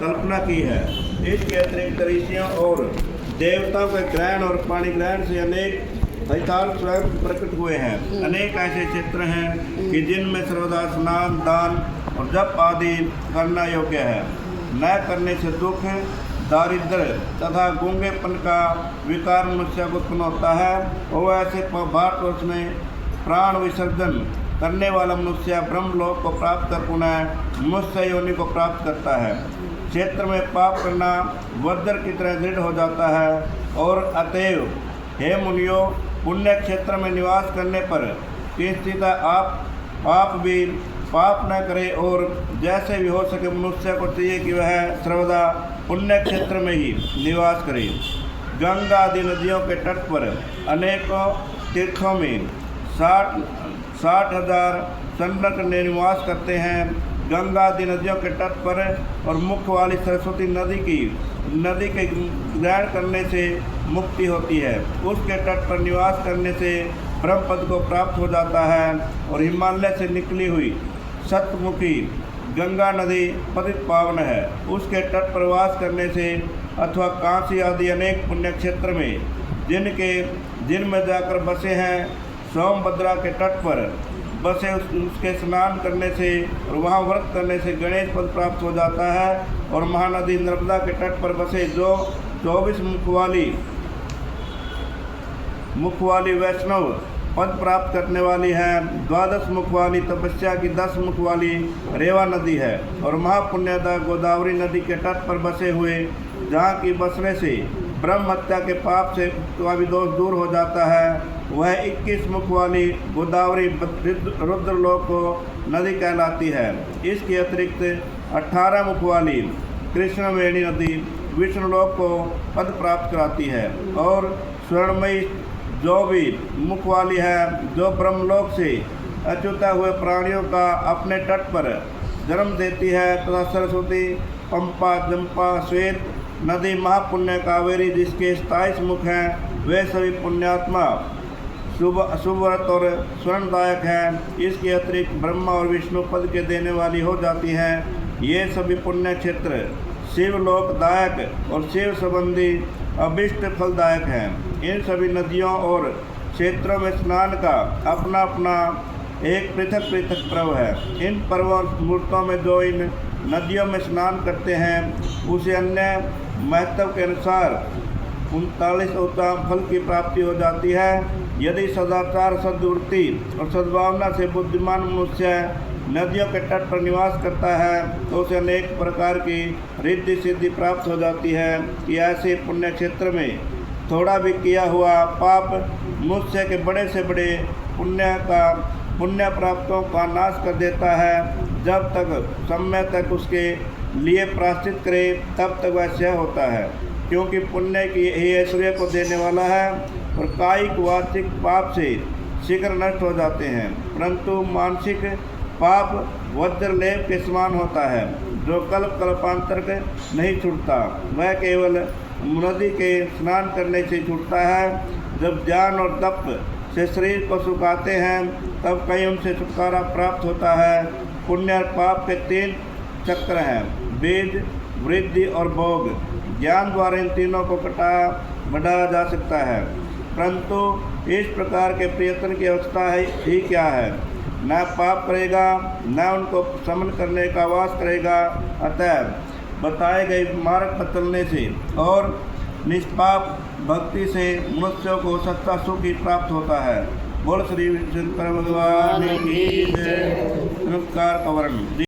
कल्पना की है। इसके अतिरिक्त ऋषियों और देवताओं के ग्रहण और पाणी ग्रहण से अनेक यथार्थ स्वयं प्रकट हुए हैं। अनेक ऐसे क्षेत्र हैं कि जिनमें सर्वदा स्नान, दान और जप आदि करना योग्य है। न करने से दुख, दारिद्र्य तथा गूंगेपन का विकार मनुष्य को उत्पन्न होता है और ऐसे भारतवर्ष में प्राण विसर्जन करने वाला मनुष्य ब्रह्मलोक को प्राप्त कर पुनः मनुष्य योनि को प्राप्त करता है। क्षेत्र में पाप करना वज्र की तरह दृढ़ हो जाता है और अतएव हे मुनियों, पुण्य क्षेत्र में निवास करने पर स्थित आप भी पाप न करे और जैसे भी हो सके मनुष्य को चाहिए कि वह सर्वदा पुण्य क्षेत्र में ही निवास करे। गंगा आदि नदियों के तट पर अनेकों तीर्थों में 60,000 संरक निवास करते हैं। गंगा आदि नदियों के तट पर और मुख्य वाली सरस्वती नदी के ग्रहण करने से मुक्ति होती है। उसके तट पर निवास करने से ब्रह्म पद को प्राप्त हो जाता है और हिमालय से निकली हुई सतमुखी गंगा नदी पतित पावन है। उसके तट पर वास करने से अथवा काशी आदि अनेक पुण्य क्षेत्र में जिनमें जाकर बसे हैं, सोमभद्रा के तट पर बसे उसके स्नान करने से और वहाँ व्रत करने से गणेश पद प्राप्त हो जाता है। और महानदी नर्मदा के तट पर बसे जो 24 मुख वाली वैष्णव पद प्राप्त करने वाली है। 12 मुख वाली तपस्या की 10 मुख वाली रेवा नदी है। और महापुण्यदा गोदावरी नदी के तट पर बसे हुए जहाँ की बसने से ब्रह्म हत्या के पाप से का भी दोष दूर हो जाता है, वह 21 मुख वाली गोदावरी रुद्रलोक को नदी कहलाती है। इसके अतिरिक्त 18 मुख वाली कृष्णवेणी नदी विष्णुलोक को पद प्राप्त कराती है। और स्वर्णमयी जो भी मुख वाली है, जो ब्रह्मलोक से अच्युता हुए प्राणियों का अपने तट पर जन्म देती है, तथा सरस्वती, पंपा, जंपा, श्वेत नदी, महापुण्य कावेरी जिसके 27 मुख हैं, वे सभी पुण्यात्मा शुभव्रत और स्वर्णदायक हैं। इसके अतिरिक्त ब्रह्मा और विष्णु पद के देने वाली हो जाती हैं। ये सभी पुण्य क्षेत्र शिवलोकदायक और शिव संबंधी अभिष्ट फलदायक हैं। इन सभी नदियों और क्षेत्रों में स्नान का अपना अपना एक पृथक पृथक पर्व है। इन पर्वों मुहूर्तों में जो इन नदियों में स्नान करते हैं उसे अन्य महत्व के अनुसार 39 उत्तम फल की प्राप्ति हो जाती है। यदि सदाचार, सद्वृत्ति और सद्भावना से बुद्धिमान मनुष्य नदियों के तट पर निवास करता है तो उसे अनेक प्रकार की रिद्धि सिद्धि प्राप्त हो जाती है कि ऐसे पुण्य क्षेत्र में थोड़ा भी किया हुआ पाप मनुष्य के बड़े से बड़े पुण्य प्राप्तों का नाश कर देता है। जब तक समय तक उसके लिए प्रायश्चित करे तब तक वह क्षय होता है, क्योंकि पुण्य की ही ऐश्वर्य को देने वाला है और कायिक वाचिक पाप से शीघ्र नष्ट हो जाते हैं, परंतु मानसिक पाप वज्रलेप के समान होता है जो कल्पांतर के नहीं छूटता। वह केवल नदी के स्नान करने से छूटता है। जब ज्ञान और तप से शरीर को सुखाते हैं तब कहीं उनसे छुटकारा प्राप्त होता है। पुण्य और पाप के 3 चक्र हैं, बीज, वृद्धि और भोग। ज्ञान द्वारा इन तीनों को बढ़ाया जा सकता है, परंतु इस प्रकार के प्रयत्न की अवस्था ही क्या है, न पाप करेगा न उनको समन करने का वास करेगा। अतः बताए गए मार्ग पर चलने से और निष्पाप भक्ति से मनुष्यों को सच्चा सुख ही प्राप्त होता है। बोल श्री शंकर भगवान की जय। नमस्कार कवरण।